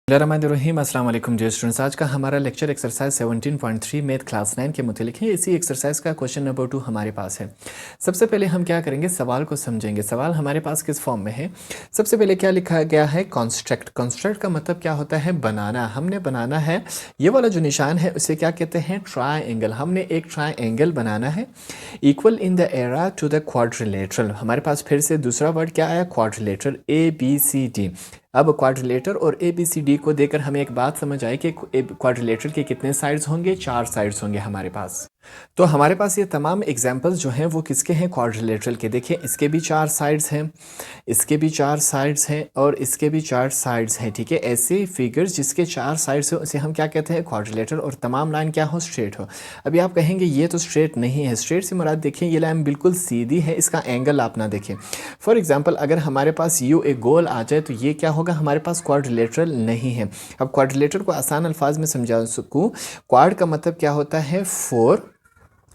बिस्मिल्लाहिर्रहमानिर्रहीम। अस्सलाम वालेकुम डियर स्टूडेंट्स। आज का हमारा लेक्चर एक्सरसाइज 17.3 मैथ क्लास 9 के मुतालिक है। इसी एक्सरसाइज का क्वेश्चन नंबर 2 हमारे पास है। सबसे पहले हम क्या करेंगे, सवाल को समझेंगे। सवाल हमारे पास किस फॉर्म में है। सबसे पहले क्या लिखा गया है, कॉन्स्ट्रक्ट। कॉन्स्ट्रक्ट का मतलब क्या होता है, बनाना। हमने बनाना है, ये वाला जो निशान है उसे क्या कहते हैं, ट्राइंगल। हमने एक ट्राइंगल बनाना है equal in the area to the quadrilateral. हमारे पास फिर से दूसरा वर्ड क्या आया, क्वाड्रिलेटरल, ABCD। अब क्वाड्रिलेटर और ABCD को देकर हमें एक बात समझ आई कि क्वाड्रिलेटर के कितने साइड्स होंगे, 4 साइड्स होंगे हमारे पास। तो हमारे पास ये तमाम एग्जांपल्स जो हैं वो किसके हैं, क्वाड्रिलेटरल के। देखिए इसके भी 4 साइड्स हैं, इसके भी 4 साइड्स हैं और इसके भी 4 साइड्स हैं। ठीक है, ऐसे फिगर्स जिसके 4 साइड्स हो उसे हम क्या कहते हैं, क्वाड्रिलेटरल। और तमाम लाइन क्या हो, स्ट्रेट हो। अभी आप कहेंगे ये तो स्ट्रेट नहीं है। स्ट्रेट से मुराद देखिए ये लाइन बिल्कुल सीधी है, इसका एंगल आप ना देखें। फॉर एग्जाम्पल अगर हमारे पास यू एक गोल आ जाए तो ये क्या होगा, हमारे पास क्वाड्रिलेटरल नहीं है। अब क्वाड्रिलेटरल को आसान अल्फाज में समझा सकूँ, क्वाड का मतलब क्या होता है, 4,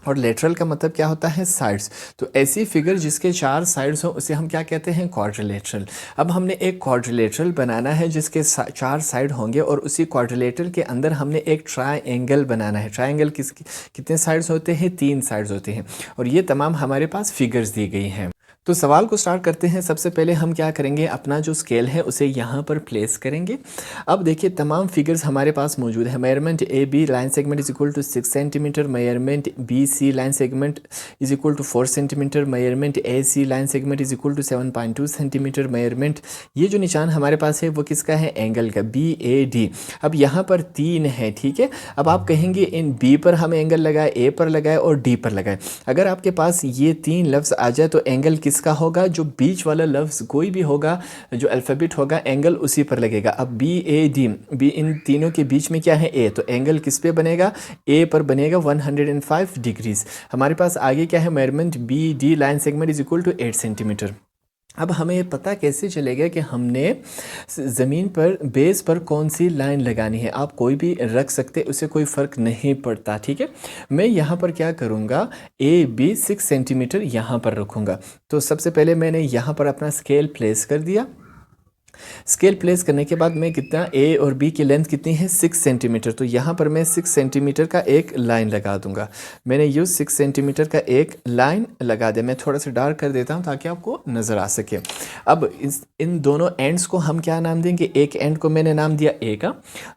और लेटरल का मतलब क्या होता है, साइड्स। तो ऐसी फिगर जिसके 4 साइड्स हो उसे हम क्या कहते हैं, क्वाड्रिलेटरल। अब हमने एक क्वाड्रिलेटरल बनाना है जिसके 4 साइड होंगे और उसी क्वाड्रिलेटरल के अंदर हमने एक ट्राइंगल बनाना है। ट्राइंगल कितने साइड्स होते हैं, 3 साइड्स होते हैं। और ये तमाम हमारे पास फिगर्स दी गई हैं। तो सवाल को स्टार्ट करते हैं। सबसे पहले हम क्या करेंगे, अपना जो स्केल है उसे यहाँ पर प्लेस करेंगे। अब देखिए तमाम फिगर्स हमारे पास मौजूद है। Measurement AB line segment is equal to 6 centimetre, measurement BC line segment is equal to 4 centimetre, measurement AC line segment is equal to 7.2 centimetre. Measurement, ये जो निशान हमारे पास है वो किसका है, एंगल का, BAD। अब यहाँ पर 3 है, ठीक है। अब आप कहेंगे इन B पर हम एंगल लगाए, A पर लगाए और D पर लगाए। अगर आपके पास ये 3 लफ्ज़ आ जाए तो एंगल किसका होगा, जो बीच वाला लफ्ज़ कोई भी होगा, जो अल्फ़ाबेट होगा, एंगल उसी पर लगेगा। अब BAD, B इन तीनों के बीच में क्या है, A, तो एंगल किस पे बनेगा, A पर बनेगा 105 डिग्रीज। हमारे पास आगे क्या है, measurement BD line segment is equal to 8 centimetre. अब हमें पता कैसे चलेगा कि हमने ज़मीन पर बेस पर कौन सी लाइन लगानी है। आप कोई भी रख सकते, उससे कोई फ़र्क नहीं पड़ता, ठीक है। मैं यहाँ पर क्या करूँगा, AB 6 सेंटीमीटर यहाँ पर रखूँगा। तो सबसे पहले मैंने यहाँ पर अपना स्केल प्लेस कर दिया। स्केल प्लेस करने के बाद मैं कितना, A और B की लेंथ कितनी है, 6 सेंटीमीटर। तो यहाँ पर मैं 6 सेंटीमीटर का एक लाइन लगा दूंगा। मैंने यूँ 6 सेंटीमीटर का एक लाइन लगा दिया। मैं थोड़ा सा डार्क कर देता हूँ ताकि आपको नज़र आ सके। अब इन दोनों एंड्स को हम क्या नाम देंगे, एक एंड को मैंने नाम दिया A का,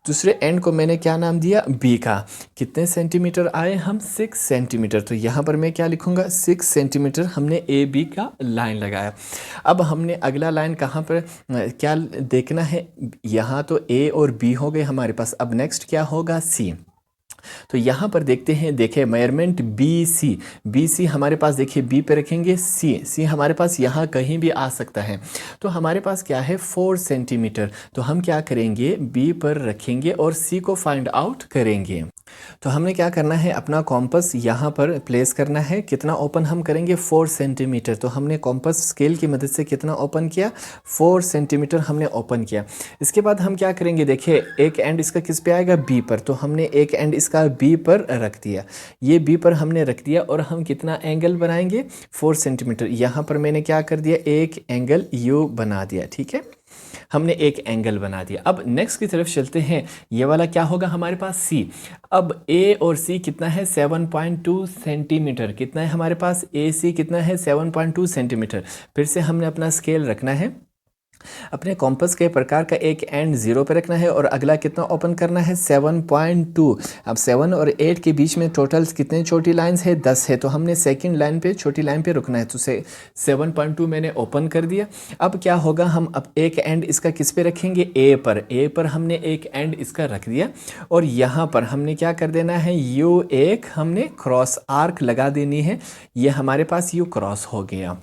दूसरे एंड को मैंने क्या नाम दिया, B का। कितने सेंटीमीटर आए हम, 6 सेंटीमीटर। तो यहाँ पर मैं क्या लिखूँगा, 6 सेंटीमीटर हमने AB का लाइन लगाया। अब हमने अगला लाइन कहाँ पर क्या देखना है, यहाँ तो A और B हो गए हमारे पास। अब नेक्स्ट क्या होगा, C। तो यहाँ पर देखते हैं, देखिए मेजरमेंट BC हमारे पास, देखिए B पे रखेंगे, C हमारे पास यहाँ कहीं भी आ सकता है। तो हमारे पास क्या है, 4 सेंटीमीटर। तो हम क्या करेंगे, B पर रखेंगे और C को फाइंड आउट करेंगे। तो हमने क्या करना है, अपना कॉम्पस यहाँ पर प्लेस करना है। कितना ओपन हम करेंगे, 4 सेंटीमीटर। तो हमने कॉम्पस स्केल की मदद से कितना ओपन किया, 4 सेंटीमीटर हमने ओपन किया। इसके बाद हम क्या करेंगे, देखिए एक एंड इसका किस पे आएगा, B पर। तो हमने एक एंड इसका B पर रख दिया, ये B पर हमने रख दिया। और हम कितना एंगल बनाएंगे, 4 सेंटीमीटर। यहाँ पर मैंने क्या कर दिया, एक एंगल U बना दिया, ठीक है। हमने एक एंगल बना दिया। अब नेक्स्ट की तरफ चलते हैं। ये वाला क्या होगा हमारे पास, C। अब A और C कितना है, 7.2 सेंटीमीटर। कितना है हमारे पास, AC कितना है, 7.2 सेंटीमीटर। फिर से हमने अपना स्केल रखना है, अपने कॉम्पस के प्रकार का एक एंड 0 पे रखना है और अगला कितना ओपन करना है, 7.2। अब 7 और 8 के बीच में टोटल कितने छोटी लाइंस है, 10 है। तो हमने सेकंड लाइन पे, छोटी लाइन पे रुकना है। तो 7.2 मैंने ओपन कर दिया। अब क्या होगा, हम अब एक एंड इसका किस पे रखेंगे, A पर हमने एक एंड इसका रख दिया। और यहाँ पर हमने क्या कर देना है, U एक हमने क्रॉस आर्क लगा देनी है। ये हमारे पास U क्रॉस हो गया।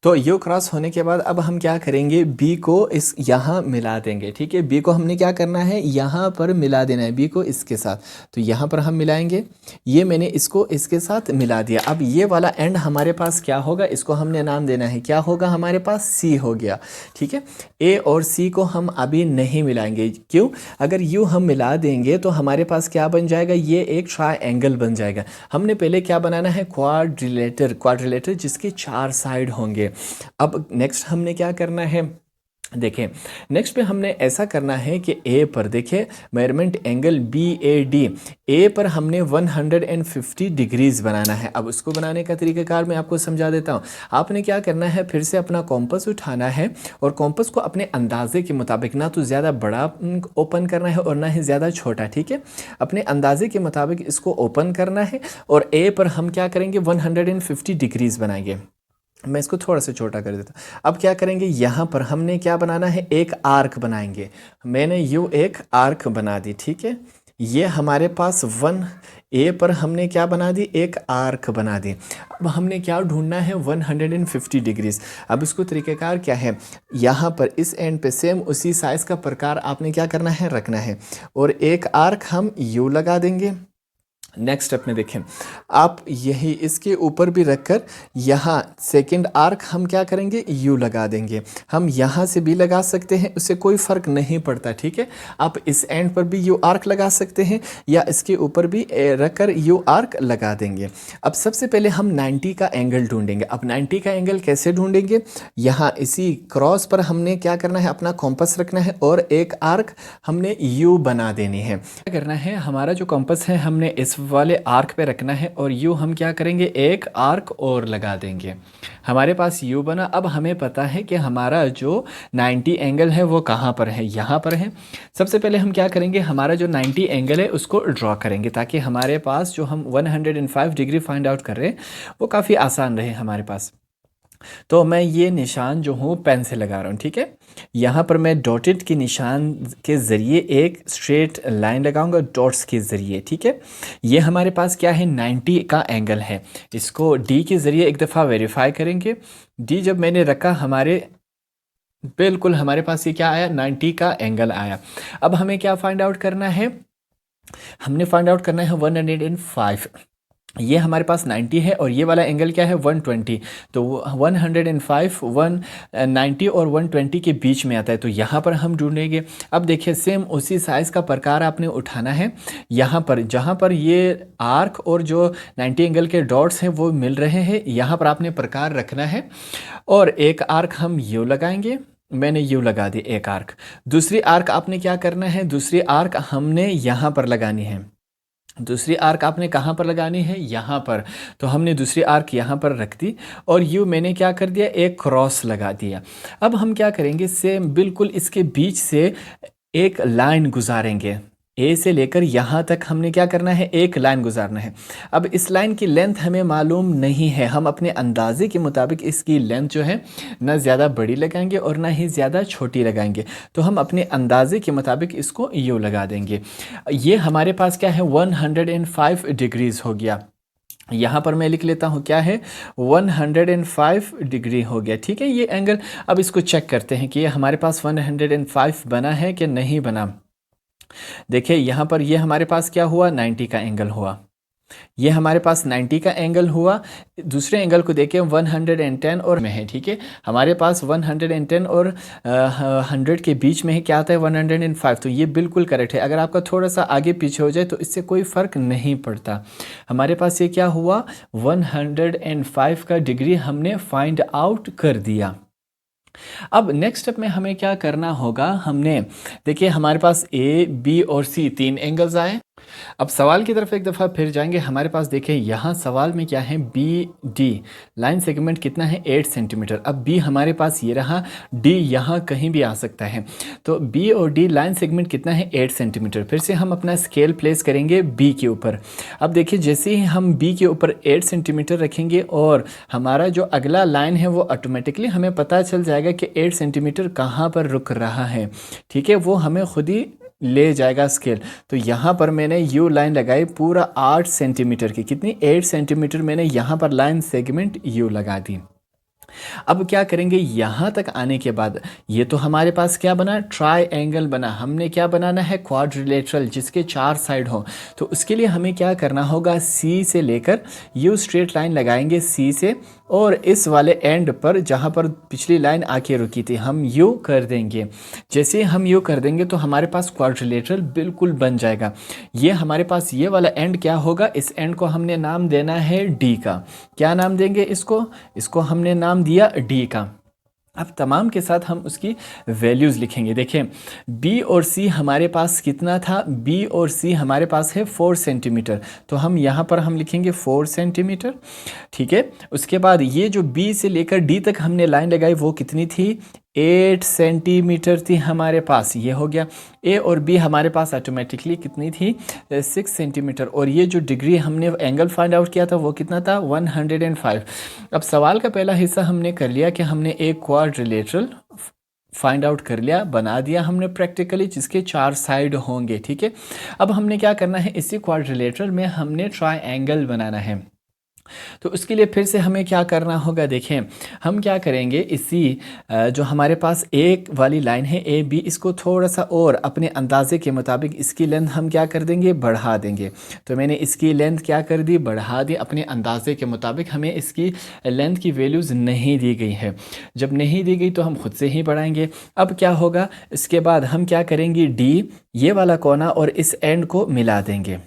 तो यू क्रॉस होने के बाद अब हम क्या करेंगे, B को इस यहाँ मिला देंगे, ठीक है। B को हमने क्या करना है, यहाँ पर मिला देना है, B को इसके साथ। तो यहाँ पर हम मिलाएंगे, ये मैंने इसको इसके साथ मिला दिया। अब ये वाला एंड हमारे पास क्या होगा, इसको हमने नाम देना है, क्या होगा हमारे पास, C हो गया, ठीक है। A और C को हम अभी नहीं मिलाएंगे, क्यों, अगर यू हम मिला देंगे तो हमारे पास क्या बन जाएगा, ये एक ट्रायंगल बन जाएगा। हमने पहले क्या बनाना है, क्वाड्रिलेटर जिसके 4 साइड होंगे। अब नेक्स्ट हमने क्या करना है, देखें, नेक्स्ट पे हमने ऐसा करना है कि ए पर देखिए measurement angle B A D, A पर हमने 150 डिग्रीज बनाना है। अब उसको बनाने का तरीक़ाकार मैं आपको समझा देता हूँ। आपने क्या करना है, फिर से अपना कॉम्पस उठाना है और कॉम्पस को अपने अंदाजे के मुताबिक ना तो ज़्यादा बड़ा ओपन करना है और ना ही ज़्यादा छोटा, ठीक है। अपने अंदाजे के मुताबिक इसको ओपन करना है और ए पर हम क्या करेंगे 150 डिग्रीज बनाएंगे। मैं इसको थोड़ा सा छोटा कर देता हूँ। अब क्या करेंगे, यहाँ पर हमने क्या बनाना है, एक आर्क बनाएंगे। मैंने यू एक आर्क बना दी, ठीक है। ये हमारे पास 1 ए पर हमने क्या बना दी, एक आर्क बना दी। अब हमने क्या ढूंढना है, 150 डिग्रीज। अब इसको तरीक़ेकार क्या है, यहाँ पर इस एंड पे सेम उसी साइज़ का प्रकार आपने क्या करना है, रखना है और एक आर्क हम यू लगा देंगे। नेक्स्ट स्टेप में देखें, आप यही इसके ऊपर भी रखकर यहाँ सेकंड आर्क हम क्या करेंगे, यू लगा देंगे। हम यहाँ से भी लगा सकते हैं, उससे कोई फ़र्क नहीं पड़ता, ठीक है। आप इस एंड पर भी यू आर्क लगा सकते हैं या इसके ऊपर भी रखकर यू आर्क लगा देंगे। अब सबसे पहले हम 90 का एंगल ढूंढेंगे। अब 90 का एंगल कैसे ढूंढेंगे, यहाँ इसी क्रॉस पर हमने क्या करना है, अपना कॉम्पस रखना है और एक आर्क हमने यू बना देनी है। क्या करना है, हमारा जो कॉम्पस है हमने इस वाले आर्क पे रखना है और यू हम क्या करेंगे, एक आर्क और लगा देंगे। हमारे पास यू बना। अब हमें पता है कि हमारा जो 90 एंगल है वो कहाँ पर है, यहाँ पर है। सबसे पहले हम क्या करेंगे, हमारा जो 90 एंगल है उसको ड्रॉ करेंगे ताकि हमारे पास जो हम 105 डिग्री फाइंड आउट कर रहे हैं वो काफ़ी आसान रहे हमारे पास। तो मैं ये निशान जो हूँ पेन से लगा रहा हूँ, ठीक है। यहाँ पर मैं डॉटेड के निशान के ज़रिए एक स्ट्रेट लाइन लगाऊंगा डॉट्स के ज़रिए, ठीक है। ये हमारे पास क्या है, 90 का एंगल है। इसको डी के ज़रिए एक दफ़ा वेरीफाई करेंगे। डी जब मैंने रखा हमारे बिल्कुल हमारे पास ये क्या आया, 90 का एंगल आया। अब हमें क्या फाइंड आउट करना है, हमने फाइंड आउट करना है 105। ये हमारे पास 90 है और ये वाला एंगल क्या है, 120। तो 105 190 और 120 के बीच में आता है, तो यहाँ पर हम ढूंढेंगे। अब देखिए सेम उसी साइज़ का प्रकार आपने उठाना है। यहाँ पर जहाँ पर ये आर्क और जो 90 एंगल के डॉट्स हैं वो मिल रहे हैं, यहाँ पर आपने प्रकार रखना है और एक आर्क हम यू लगाएंगे। मैंने यू लगा दी एक आर्क। दूसरी आर्क आपने क्या करना है, दूसरी आर्क हमने यहाँ पर लगानी है। दूसरी आर्क आपने कहाँ पर लगानी है, यहाँ पर। तो हमने दूसरी आर्क यहाँ पर रख दी और यू मैंने क्या कर दिया, एक क्रॉस लगा दिया। अब हम क्या करेंगे, सेम बिल्कुल इसके बीच से एक लाइन गुजारेंगे। ए से लेकर यहाँ तक हमने क्या करना है, एक लाइन गुजारना है। अब इस लाइन की लेंथ हमें मालूम नहीं है, हम अपने अंदाजे के मुताबिक इसकी लेंथ जो है ना ज़्यादा बड़ी लगाएंगे और ना ही ज़्यादा छोटी लगाएंगे। तो हम अपने अंदाजे के मुताबिक इसको यू लगा देंगे। ये हमारे पास क्या है, 105 डिग्रीज़ हो गया। यहाँ पर मैं लिख लेता हूँ क्या है, 105 डिग्री हो गया, ठीक है ये एंगल। अब इसको चेक करते हैं कि ये हमारे पास 105 बना है कि नहीं बना। देखिए यहाँ पर ये हमारे पास क्या हुआ, 90 का एंगल हुआ। ये हमारे पास 90 का एंगल हुआ। दूसरे एंगल को देखें 110 और में है, ठीक है। हमारे पास 110 और 100 के बीच में है, क्या आता है 105। तो ये बिल्कुल करेक्ट है। अगर आपका थोड़ा सा आगे पीछे हो जाए तो इससे कोई फ़र्क नहीं पड़ता। हमारे पास ये क्या हुआ, 105 का डिग्री हमने फाइंड आउट कर दिया। अब नेक्स्ट स्टेप में हमें क्या करना होगा, हमने देखिए हमारे पास ए बी और सी 3 एंगल्स आए। अब सवाल की तरफ एक दफ़ा फिर जाएंगे। हमारे पास देखें यहाँ सवाल में क्या है, बी डी लाइन सेगमेंट कितना है, 8 सेंटीमीटर। अब बी हमारे पास ये रहा, डी यहाँ कहीं भी आ सकता है। तो बी और डी लाइन सेगमेंट कितना है, 8 सेंटीमीटर। फिर से हम अपना स्केल प्लेस करेंगे बी के ऊपर। अब देखिए जैसे ही हम बी के ऊपर 8 सेंटीमीटर रखेंगे और हमारा जो अगला लाइन है वो ऑटोमेटिकली हमें पता चल जाएगा कि 8 सेंटीमीटर कहाँ पर रुक रहा है, ठीक है। वो हमें खुद ही ले जाएगा स्केल। तो यहाँ पर मैंने यू लाइन लगाई पूरा 8 सेंटीमीटर की, कितनी 8 सेंटीमीटर मैंने यहाँ पर लाइन सेगमेंट यू लगा दी। अब क्या करेंगे, यहाँ तक आने के बाद ये तो हमारे पास क्या बना, ट्रायंगल बना। हमने क्या बनाना है, क्वाड्रिलेटरल जिसके 4 साइड हो। तो उसके लिए हमें क्या करना होगा, सी से लेकर यू स्ट्रेट लाइन लगाएंगे सी से और इस वाले एंड पर जहाँ पर पिछली लाइन आके रुकी थी हम यू कर देंगे। जैसे ही हम यू कर देंगे तो हमारे पास क्वाड्रिलेटरल बिल्कुल बन जाएगा। ये हमारे पास ये वाला एंड क्या होगा, इस एंड को हमने नाम देना है डी का। क्या नाम देंगे इसको, इसको हमने नाम दिया डी का। अब तमाम के साथ हम उसकी वैल्यूज़ लिखेंगे। देखें, बी और सी हमारे पास कितना था, बी और सी हमारे पास है 4 सेंटीमीटर, तो हम यहाँ पर हम लिखेंगे 4 सेंटीमीटर। ठीक है, उसके बाद ये जो बी से लेकर डी तक हमने लाइन लगाई वो कितनी थी, 8 सेंटीमीटर थी हमारे पास, ये हो गया। ए और बी हमारे पास ऑटोमेटिकली कितनी थी, 6 सेंटीमीटर। और ये जो डिग्री हमने एंगल फाइंड आउट किया था वो कितना था, 105। अब सवाल का पहला हिस्सा हमने कर लिया कि हमने एक क्वाड्रिलेटरल फाइंड आउट कर लिया, बना दिया हमने प्रैक्टिकली, जिसके 4 साइड होंगे। ठीक है, अब हमने क्या करना है, इसी क्वाड्रिलेटरल में हमने ट्रायंगल बनाना है। तो उसके लिए फिर से हमें क्या करना होगा, देखें हम क्या करेंगे, इसी जो हमारे पास एक वाली लाइन है ए बी, इसको थोड़ा सा और अपने अंदाजे के मुताबिक इसकी लेंथ हम क्या कर देंगे, बढ़ा देंगे। तो मैंने इसकी लेंथ क्या कर दी, बढ़ा दी अपने अंदाजे के मुताबिक। हमें इसकी लेंथ की वैल्यूज़ नहीं दी गई है, जब नहीं दी गई तो हम खुद से ही बढ़ाएंगे। अब क्या होगा, इसके बाद हम क्या करेंगे, डी ये वाला कोना और इस एंड को मिला देंगे।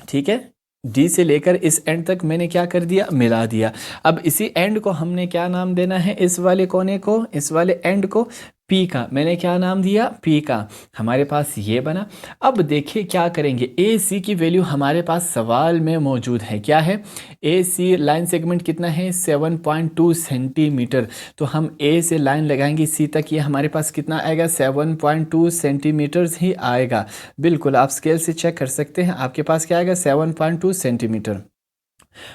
ठीक है, डी से लेकर इस एंड तक मैंने क्या कर दिया, मिला दिया। अब इसी एंड को हमने क्या नाम देना है, इस वाले कोने को, इस वाले एंड को पी का मैंने क्या नाम दिया, पी का। हमारे पास ये बना। अब देखिए क्या करेंगे, ए सी की वैल्यू हमारे पास सवाल में मौजूद है, क्या है, ए सी लाइन सेगमेंट कितना है, 7.2 सेंटीमीटर। तो हम ए से लाइन लगाएंगे सी तक, ये हमारे पास कितना आएगा, 7.2 सेंटीमीटर ही आएगा। बिल्कुल आप स्केल से चेक कर सकते हैं, आपके पास क्या आएगा, 7.2 सेंटीमीटर।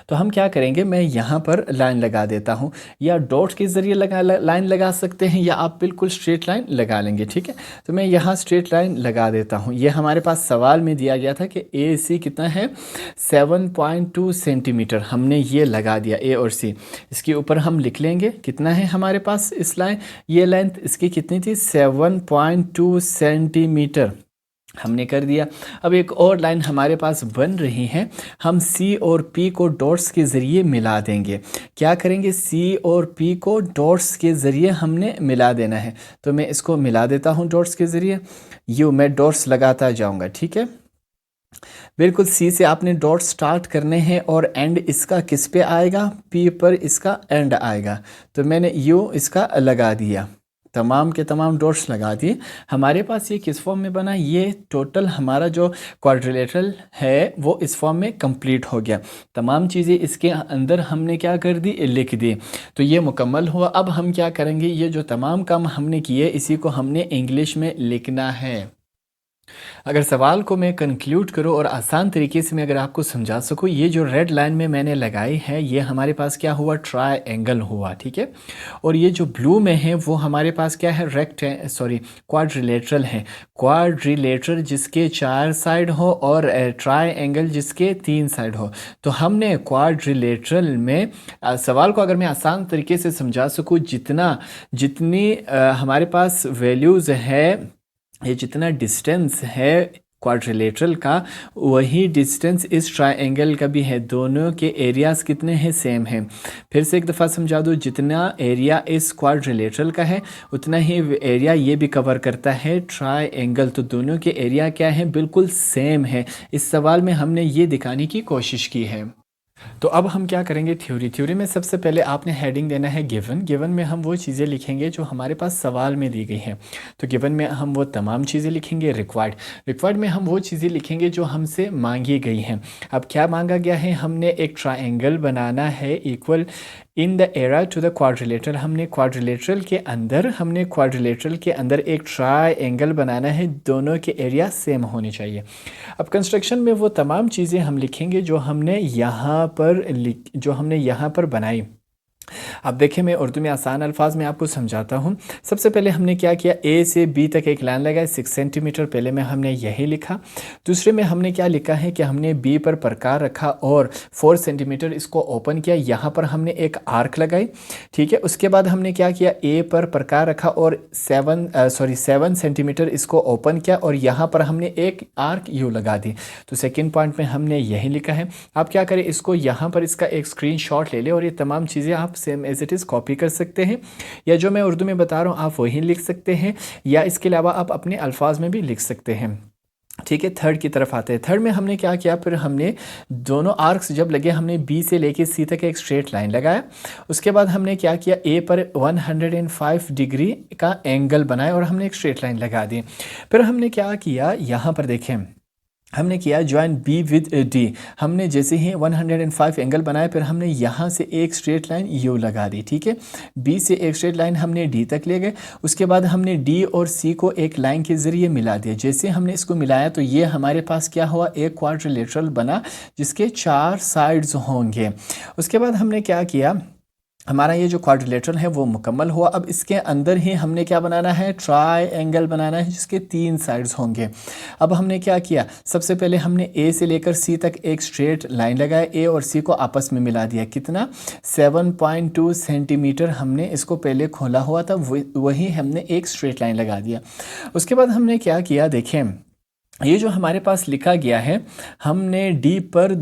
तो हम क्या करेंगे, मैं यहाँ पर लाइन लगा देता हूँ, या डॉट के ज़रिए लाइन लगा सकते हैं, या आप बिल्कुल स्ट्रेट लाइन लगा लेंगे। ठीक है, तो मैं यहाँ स्ट्रेट लाइन लगा देता हूँ। ये हमारे पास सवाल में दिया गया था कि ए सी कितना है, 7.2 सेंटीमीटर। हमने ये लगा दिया ए और सी। इसके ऊपर हम लिख लेंगे कितना है हमारे पास इस लाइन, ये लेंथ इसकी कितनी थी, 7.2 सेंटीमीटर। हमने कर दिया। अब एक और लाइन हमारे पास बन रही है, हम सी और पी को डॉट्स के ज़रिए मिला देंगे। क्या करेंगे, सी और पी को डॉट्स के ज़रिए हमने मिला देना है। तो मैं इसको मिला देता हूँ डॉट्स के ज़रिए, यूँ मैं डॉट्स लगाता जाऊँगा। ठीक है, बिल्कुल सी से आपने डॉट स्टार्ट करने हैं और एंड इसका किस पे आएगा, पी पर इसका एंड आएगा। तो मैंने यूँ इसका लगा दिया, तमाम के तमाम डॉट्स लगा दिए। हमारे पास ये किस फॉर्म में बना, ये टोटल हमारा जो क्वाड्रिलेटरल है वो इस फॉर्म में कंप्लीट हो गया। तमाम चीज़ें इसके अंदर हमने क्या कर दी, लिख दी। तो ये मुकम्मल हुआ। अब हम क्या करेंगे, ये जो तमाम काम हमने किए इसी को हमने इंग्लिश में लिखना है। अगर सवाल को मैं कंक्लूड करूँ और आसान तरीके से मैं अगर आपको समझा सकूँ, ये जो रेड लाइन में मैंने लगाई है ये हमारे पास क्या हुआ, ट्रायंगल हुआ। ठीक है, और ये जो ब्लू में है वो हमारे पास क्या है, क्वाड्रिलेटरल है। क्वाड्रिलेटरल जिसके 4 साइड हो और ट्रायंगल जिसके 3 साइड हो। तो हमने क्वाड्रिलेटरल में सवाल को अगर मैं आसान तरीके से समझा सकूँ, जितनी हमारे पास वैल्यूज़ है, ये जितना डिस्टेंस है क्वाड्रिलेटरल का, वही डिस्टेंस इस ट्रायंगल का भी है। दोनों के एरियाज़ कितने हैं, सेम हैं। फिर से एक दफ़ा समझा दूँ, जितना एरिया इस क्वाड्रिलेटरल का है उतना ही एरिया ये भी कवर करता है ट्रायंगल। तो दोनों के एरिया क्या है, बिल्कुल सेम है। इस सवाल में हमने ये दिखाने की कोशिश की है। तो अब हम क्या करेंगे, थ्योरी में सबसे पहले आपने हेडिंग देना है गिवन में हम वो चीज़ें लिखेंगे जो हमारे पास सवाल में दी गई हैं। तो गिवन में हम वो तमाम चीज़ें लिखेंगे। रिक्वायर्ड में हम वो चीज़ें लिखेंगे जो हमसे मांगी गई हैं। अब क्या मांगा गया है, हमने एक ट्रायंगल बनाना है equal in the area to the quadrilateral. हमने क्वाड्रिलेटरल के अंदर एक ट्रायंगल बनाना है, दोनों के एरिया सेम होने चाहिए। अब कंस्ट्रक्शन में वो तमाम चीज़ें हम लिखेंगे जो हमने यहाँ पर बनाई। अब देखिए, मैं उर्दू में आसान अल्फाज में आपको समझाता हूँ। सबसे पहले हमने क्या किया, ए से बी तक एक लाइन लगाई 6 सेंटीमीटर, पहले में हमने यही लिखा। दूसरे में हमने क्या लिखा है कि हमने बी पर प्रकार रखा और 4 सेंटीमीटर इसको ओपन किया, यहाँ पर हमने एक आर्क लगाई। ठीक है, उसके बाद हमने क्या किया, ए पर प्रकार रखा और 7 सेंटीमीटर इसको ओपन किया और यहाँ पर हमने एक आर्क यू लगा दी। तो सेकेंड पॉइंट में हमने यही लिखा है। आप क्या करें, इसको यहाँ पर इसका एक स्क्रीनशॉट ले लें और ये तमाम चीज़ें आप same as it is copy कर सकते हैं, या जो मैं उर्दू में बता रहा हूँ आप वही लिख सकते हैं, या इसके अलावा आप अपने अल्फाज में भी लिख सकते हैं। ठीक है, थर्ड की तरफ आते हैं। थर्ड में हमने क्या किया, फिर हमने दोनों आर्क्स जब लगे हमने बी से लेके सी तक एक स्ट्रेट लाइन लगाया। उसके बाद हमने क्या किया, ए पर 105 डिग्री का एंगल बनाया और हमने एक स्ट्रेट लाइन लगा दी। फिर हमने क्या किया, यहाँ पर देखें हमने किया ज्वाइन बी विद डी। हमने जैसे ही 105 एंगल बनाया, फिर हमने यहाँ से एक स्ट्रेट लाइन यू लगा दी। ठीक है, बी से एक स्ट्रेट लाइन हमने डी तक ले गए। उसके बाद हमने डी और सी को एक लाइन के ज़रिए मिला दिया। जैसे हमने इसको मिलाया तो ये हमारे पास क्या हुआ, एक क्वाड्रिलेटरल बना जिसके 4 साइड्स होंगे। उसके बाद हमने क्या किया, हमारा ये जो क्वाड्रिलेटरल है वो मुकम्मल हुआ। अब इसके अंदर ही हमने क्या बनाना है, ट्रायंगल बनाना है जिसके 3 साइड्स होंगे। अब हमने क्या किया, सबसे पहले हमने ए से लेकर सी तक एक स्ट्रेट लाइन लगाया, ए और सी को आपस में मिला दिया। कितना, 7.2 सेंटीमीटर हमने इसको पहले खोला हुआ था, वही हमने एक स्ट्रेट लाइन लगा दिया। उसके बाद हमने क्या किया, देखें ये जो हमारे पास लिखा गया है, हमने डी पर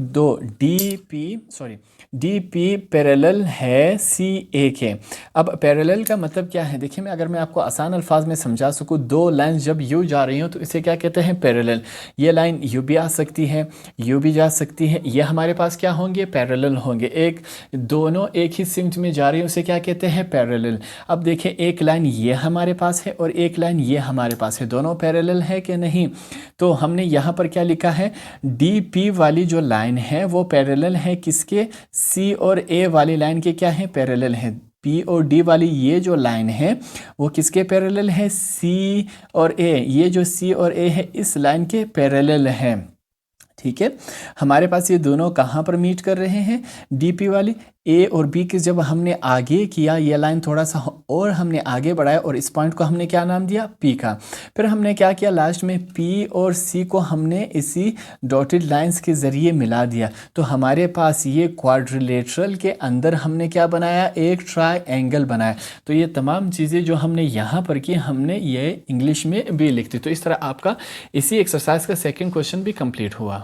डी पी पैरेलल है सी ए के। अब पैरेलल का मतलब क्या है, देखिए अगर मैं आपको आसान अल्फाज में समझा सकूँ, दो लाइन जब यू जा रही हो तो इसे क्या कहते हैं, पैरेलल। ये लाइन यू भी आ सकती है, यू भी जा सकती है, ये हमारे पास क्या होंगे, पैरेलल होंगे। एक दोनों एक ही सिमत में जा रही है उसे क्या कहते हैं, पैरेलल। अब देखें एक लाइन ये हमारे पास है और एक लाइन ये हमारे पास है, दोनों पैरेलल है कि नहीं। तो हमने यहाँ पर क्या लिखा है, डी पी वाली जो लाइन है वो पैरेलल है किसके, सी और ए वाली लाइन के क्या है, पैरेलल है। पी और डी वाली ये जो लाइन है वो किसके पैरेलल है, सी और ए। ये जो सी और ए है इस लाइन के पैरेलल है। ठीक है, हमारे पास ये दोनों कहाँ पर मीट कर रहे हैं, डीपी वाली। ए और बी के जब हमने आगे किया, ये लाइन थोड़ा सा और हमने आगे बढ़ाया और इस पॉइंट को हमने क्या नाम दिया, पी का। फिर हमने क्या किया, लास्ट में पी और सी को हमने इसी डॉटेड लाइंस के ज़रिए मिला दिया। तो हमारे पास ये क्वाड्रिलेटरल के अंदर हमने क्या बनाया, एक ट्रायंगल बनाया। तो ये तमाम चीज़ें जो हमने यहाँ पर की, हमने ये इंग्लिश में भी लिख दी। तो इस तरह आपका इसी एक्सरसाइज का सेकेंड क्वेश्चन भी कंप्लीट हुआ।